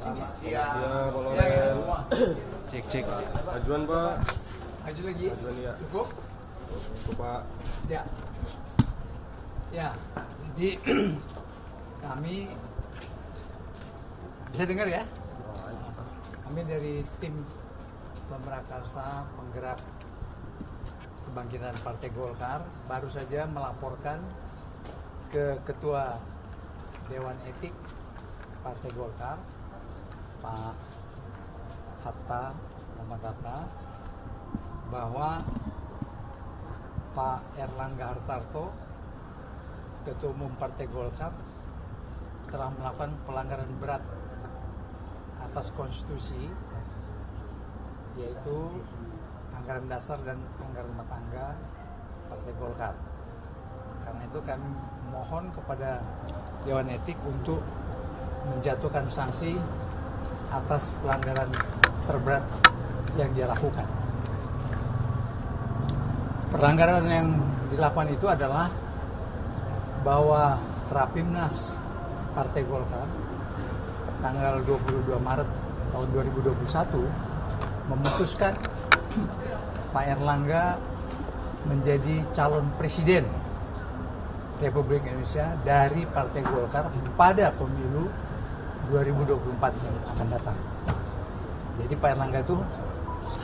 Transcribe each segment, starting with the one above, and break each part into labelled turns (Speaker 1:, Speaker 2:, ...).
Speaker 1: Siap, boleh.
Speaker 2: Cek.
Speaker 1: Ajuan Pak.
Speaker 3: Maju lagi.
Speaker 1: Ajuan ya.
Speaker 3: Cukup?
Speaker 1: Cukup Pak.
Speaker 3: Ya. Ya. Jadi kami bisa dengar ya? Kami dari tim Pemrakarsa Penggerak Kebangkitan Partai Golkar baru saja melaporkan ke Ketua Dewan Etik Partai Golkar, Pak Muhammad Hatta, bahwa Pak Erlangga Hartarto, Ketua Umum Partai Golkar, telah melakukan pelanggaran berat atas konstitusi, yaitu anggaran dasar dan anggaran rumah tangga Partai Golkar. Karena itu kami mohon kepada Dewan Etik untuk menjatuhkan sanksi atas pelanggaran terberat yang dia lakukan. Pelanggaran yang dilakukan itu adalah bahwa Rapimnas Partai Golkar tanggal 22 Maret tahun 2021 memutuskan Pak Erlangga menjadi calon presiden Republik Indonesia dari Partai Golkar pada pemilu 2024 yang akan datang. Jadi Pak Erlangga itu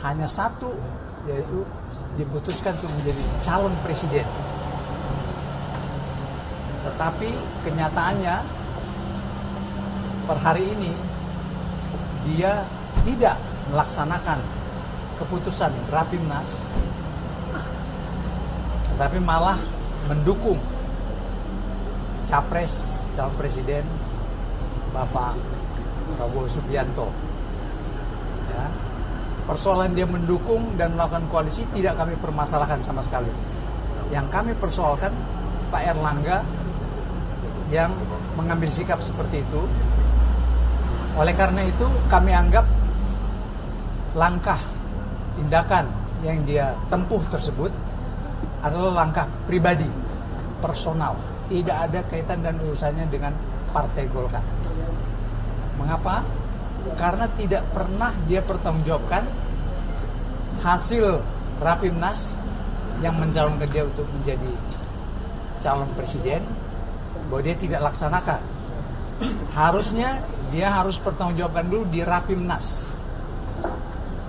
Speaker 3: hanya satu, yaitu diputuskan untuk menjadi calon presiden. Tetapi kenyataannya per hari ini dia tidak melaksanakan keputusan Rapimnas, tetapi malah mendukung capres calon presiden Bapak Prabowo Subianto. Ya. Persoalan dia mendukung dan melakukan koalisi tidak kami permasalahkan sama sekali. Yang kami persoalkan Pak Erlangga yang mengambil sikap seperti itu. Oleh karena itu kami anggap langkah tindakan yang dia tempuh tersebut adalah langkah pribadi, personal, tidak ada kaitan dan urusannya dengan Partai Golkar. Mengapa? Karena tidak pernah dia pertanggungjawabkan hasil Rapimnas yang mencalonkan dia untuk menjadi calon presiden, bahwa dia tidak laksanakan. Harusnya dia harus pertanggungjawabkan dulu di Rapimnas.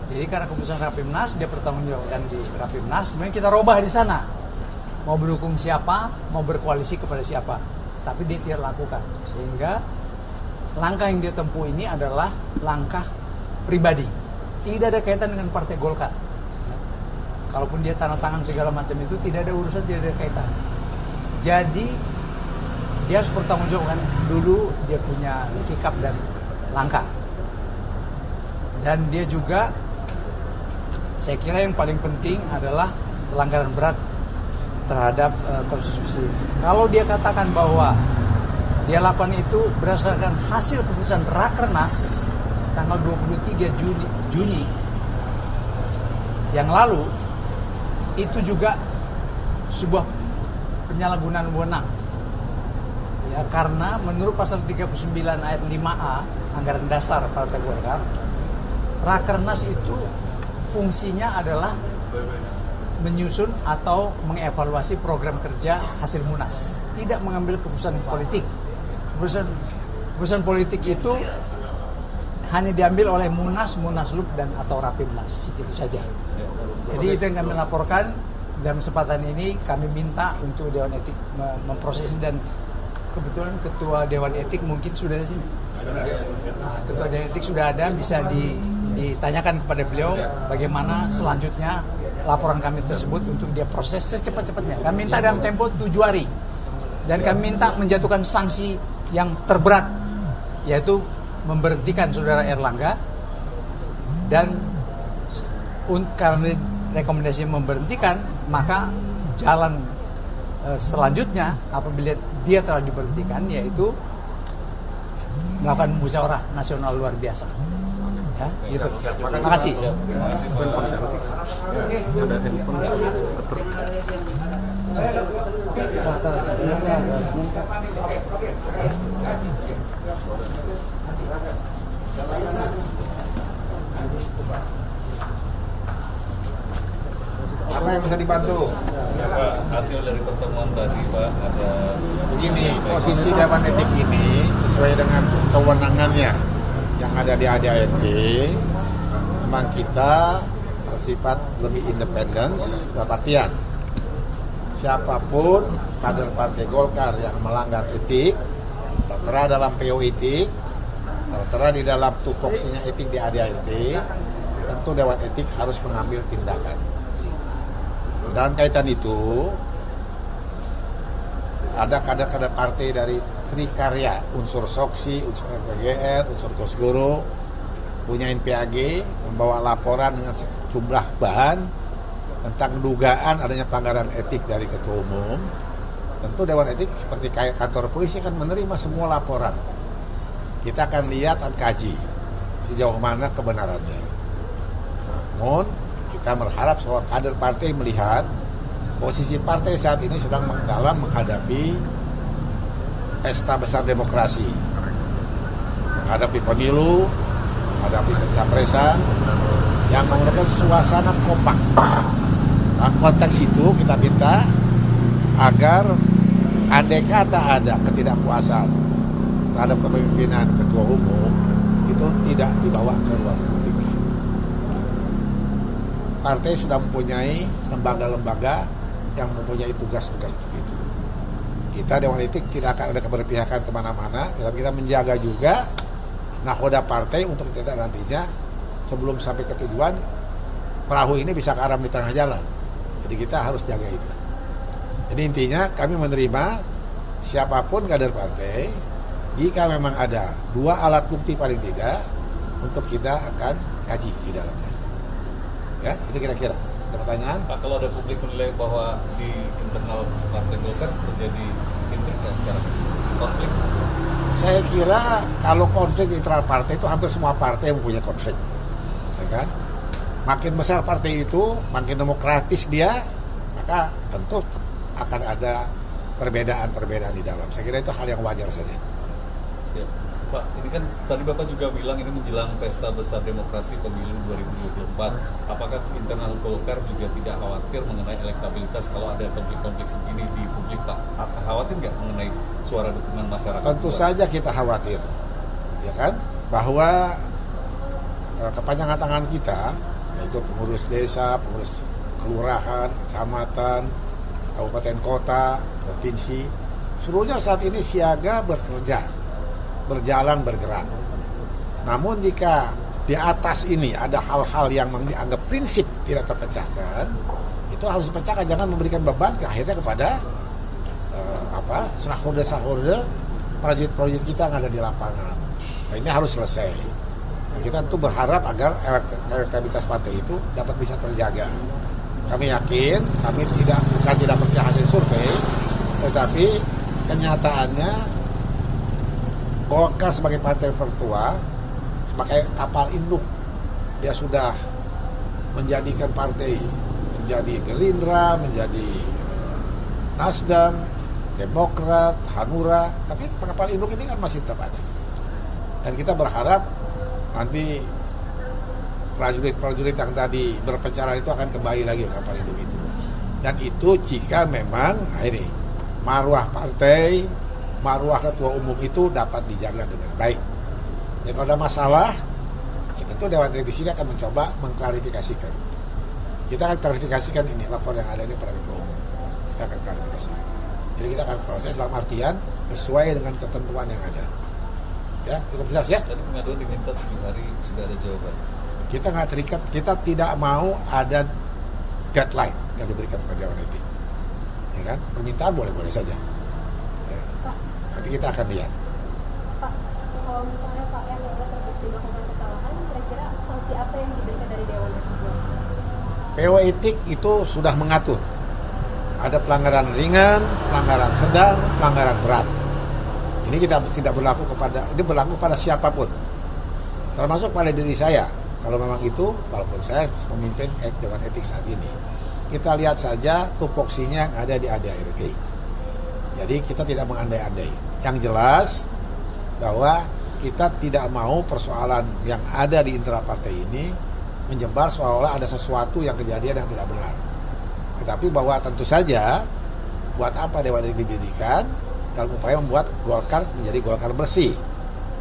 Speaker 3: Jadi karena keputusan Rapimnas, dia pertanggungjawabkan di Rapimnas, kemudian kita robah di sana. Mau mendukung siapa, mau berkoalisi kepada siapa. Tapi dia tidak lakukan. Sehingga langkah yang dia tempuh ini adalah langkah pribadi. Tidak ada kaitan dengan Partai Golkar. Kalaupun dia tanda tangan segala macam itu, tidak ada urusan, tidak ada kaitan. Jadi dia harus bertanggungjawabkan dulu dia punya sikap dan langkah. Dan dia juga, saya kira yang paling penting adalah pelanggaran berat terhadap konstitusi. Kalau dia katakan bahwa dia lakukan itu berdasarkan hasil keputusan Rakernas tanggal 23 Juni yang lalu, itu juga sebuah penyalahgunaan wewenang. Ya, karena menurut pasal 39 ayat 5A anggaran dasar Partai Golkar, Rakernas itu fungsinya adalah menyusun atau mengevaluasi program kerja hasil Munas, tidak mengambil keputusan politik. Keputusan politik itu hanya diambil oleh Munas, Munaslup dan atau Rapimnas, itu saja. Jadi itu yang kami laporkan. Dalam kesempatan ini kami minta untuk Dewan Etik memproses, dan kebetulan Ketua Dewan Etik mungkin sudah di sini. Nah, Ketua Dewan Etik sudah ada, bisa ditanyakan kepada beliau bagaimana selanjutnya laporan kami tersebut untuk dia proses secepat-cepatnya. Kami minta dalam tempo 7 hari. Dan kami minta menjatuhkan sanksi yang terberat, yaitu memberhentikan Saudara Erlangga. Dan karena rekomendasi memberhentikan, maka jalan selanjutnya apabila dia telah diberhentikan, yaitu melakukan musyawarah nasional luar biasa. Ya, gitu. Terima kasih.
Speaker 2: Apa yang bisa dibantu?
Speaker 4: Ya, Pak, hasil dari pertemuan tadi Pak ada
Speaker 2: Begini, posisi Dewan Etik ini sesuai dengan kewenangannya yang ada di ADART. Memang kita bersifat lebih independen dalam artian siapapun kader Partai Golkar yang melanggar etik, tertera dalam PO etik, tertera di dalam tupoksinya etik di ADART, tentu Dewan Etik harus mengambil tindakan. Dalam kaitan itu, ada kader-kader partai dari Trikarya, unsur Soksi, unsur FPGR, unsur Kosgoro, punya NPAG, membawa laporan dengan sejumlah bahan tentang dugaan adanya pelanggaran etik dari Ketua Umum. Tentu Dewan Etik seperti kayak kantor polisi akan menerima semua laporan. Kita akan lihat dan kaji sejauh mana kebenarannya. Namun kita berharap semua kader partai melihat posisi partai saat ini sedang dalam menghadapi pesta besar demokrasi, menghadapi pemilu, menghadapi pencapresan yang memerlukan suasana kompak. Dalam konteks itu kita minta agar andai kata ada ketidakpuasan terhadap kepemimpinan Ketua Umum itu tidak dibawa ke ruang publik. Partai sudah mempunyai lembaga-lembaga yang mempunyai tugas-tugas itu. Kita Dewan Etik tidak akan ada keberpihakan kemana-mana, tetapi kita menjaga juga nakoda partai untuk tidak nantinya sebelum sampai ke tujuan perahu ini bisa karam di tengah jalan. Jadi kita harus jaga itu. Jadi intinya kami menerima siapapun kader partai, jika memang ada dua alat bukti paling tidak, untuk kita akan kaji di dalamnya. Ya, itu kira-kira. Ada pertanyaan?
Speaker 4: Pak, kalau ada publik menilai bahwa di internal Partai Golkar terjadi intrik sekarang konflik.
Speaker 2: Saya kira kalau konflik di internal partai itu hampir semua partai yang mempunyai konflik, ya kan? Makin besar partai itu, makin demokratis dia, maka tentu akan ada perbedaan-perbedaan di dalam. Saya kira itu hal yang wajar saja.
Speaker 4: Ya. Pak, ini kan tadi Bapak juga bilang ini menjelang pesta besar demokrasi pemilu 2024. Apakah internal Golkar juga tidak khawatir mengenai elektabilitas kalau ada konflik-konflik segini di publik, Pak? Khawatir nggak mengenai suara dukungan masyarakat?
Speaker 2: Tentu saja kita khawatir, ya kan, bahwa kepanjangan tangan kita, yaitu pengurus desa, pengurus kelurahan, kecamatan, kabupaten kota, provinsi, seluruhnya saat ini siaga bekerja, berjalan, bergerak. Namun jika di atas ini ada hal-hal yang dianggap prinsip tidak terpecahkan, itu harus dipecahkan, jangan memberikan beban akhirnya kepada stakeholder prajurit-prajurit kita yang ada di lapangan. Nah, ini harus selesai. Nah, kita tentu berharap agar elektabilitas partai itu dapat bisa terjaga. Kami yakin, kami tidak percaya hasil survei, tetapi kenyataannya Golkar sebagai partai tertua, sebagai kapal induk, dia sudah menjadikan partai menjadi Gerindra, menjadi Nasdem, Demokrat, Hanura, tapi kapal induk ini kan masih tetap ada. Dan kita berharap nanti prajurit-prajurit yang tadi berpencaran itu akan kembali lagi ke kapal induk itu. Dan itu jika memang ini marwah partai, marwah ketua umum itu dapat dijaga dengan baik. Jadi kalau ada masalah, ya tentu Dewan Etik di sini akan mencoba mengklarifikasikan. Kita akan klarifikasikan ini lapor yang ada ini pada ketua umum. Kita akan klarifikasikan. Jadi kita akan proses dalam artian sesuai dengan ketentuan yang ada. Ya, cukup jelas ya.
Speaker 4: Tadi pengaduan diminta 7 hari sudah ada jawaban.
Speaker 2: Kita nggak terikat, kita tidak mau ada deadline yang diberikan kepada Dewan Etik. Ya kan? Permintaan boleh-boleh saja. Nanti kita akan lihat.
Speaker 5: Pak, kalau misalnya Pak yang ada terbukti melakukan kesalahan, kira-kira sanksi apa yang diberikan dari Dewan Etik?
Speaker 2: PO Etik itu sudah mengatur. Ada pelanggaran ringan, pelanggaran sedang, pelanggaran berat. Ini kita tidak berlaku pada siapapun. Termasuk pada diri saya. Kalau memang itu, walaupun saya memimpin Dewan Etik saat ini. Kita lihat saja tupoksinya yang ada di ADART. Jadi kita tidak mengandai-andai. Yang jelas bahwa kita tidak mau persoalan yang ada di internal partai ini menyebar seolah-olah ada sesuatu yang kejadian yang tidak benar. Tetapi bahwa tentu saja buat apa Dewan Etik didirikan dalam upaya membuat Golkar menjadi Golkar bersih,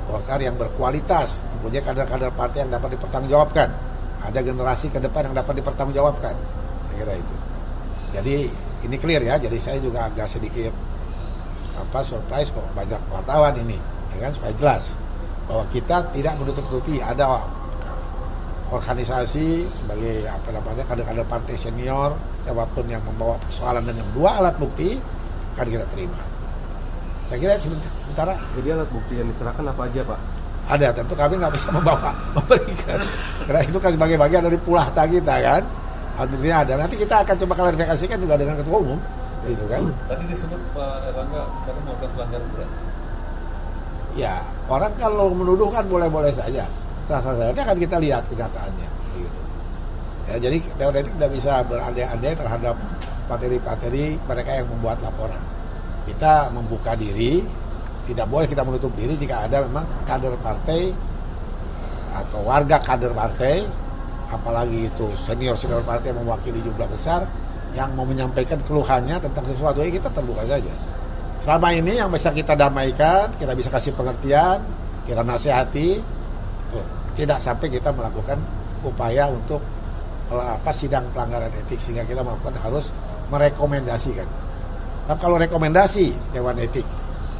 Speaker 2: Golkar yang berkualitas, mempunyai kader-kader partai yang dapat dipertanggungjawabkan, ada generasi ke depan yang dapat dipertanggungjawabkan. Saya kira itu. Jadi ini clear ya. Jadi saya juga agak sedikit surprise kok banyak wartawan ini, ya kan, supaya jelas bahwa kita tidak menutup-nutupi ada organisasi sebagai kader-kader partai senior, siapapun yang membawa persoalan dan dua alat bukti akan kita terima. Saya kira sementara.
Speaker 1: Jadi alat bukti yang diserahkan apa aja, Pak?
Speaker 2: Ada, tentu kami nggak bisa memberikan karena itu kan sebagai bagian dari pulahta kita kan. Alat buktinya ada. Nanti kita akan coba klarifikasikan juga dengan ketua umum, gitu kan.
Speaker 4: Tadi disebut Pak Erlangga karena melakukan pelanggaran berat.
Speaker 2: Ya, orang kalau menuduh kan boleh-boleh saja. Sah-sah saja akan kita lihat kenyataannya. Gitu. Ya, jadi Dewan Etik tidak bisa berandai-andai terhadap materi-materi mereka yang membuat laporan. Kita membuka diri, tidak boleh kita menutup diri jika ada memang kader partai atau warga kader partai, apalagi itu senior-senior partai yang mewakili jumlah besar, yang mau menyampaikan keluhannya tentang sesuatu, ya kita terbuka saja. Selama ini yang bisa kita damaikan, kita bisa kasih pengertian, kita nasihati, tidak sampai kita melakukan upaya untuk sidang pelanggaran etik, sehingga kita melakukan harus merekomendasikan. Tapi kalau rekomendasi Dewan Etik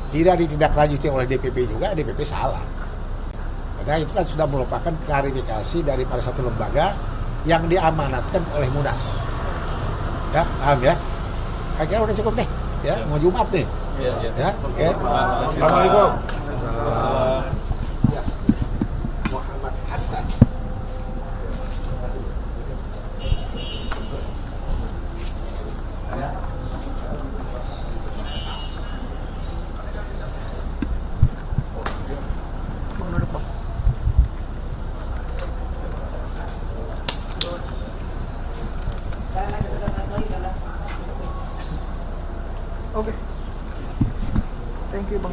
Speaker 2: tidak ditindaklanjuti oleh DPP juga, DPP salah. Karena itu kan sudah merupakan klarifikasi dari pada satu lembaga yang diamanatkan oleh Munas. Ya, paham ya? Akhirnya udah cukup deh. Ya, mau Jumat nih. Ya, oke. Assalamualaikum. Ya. Muhammad Hatta.
Speaker 3: Oke. Thank you, Bang.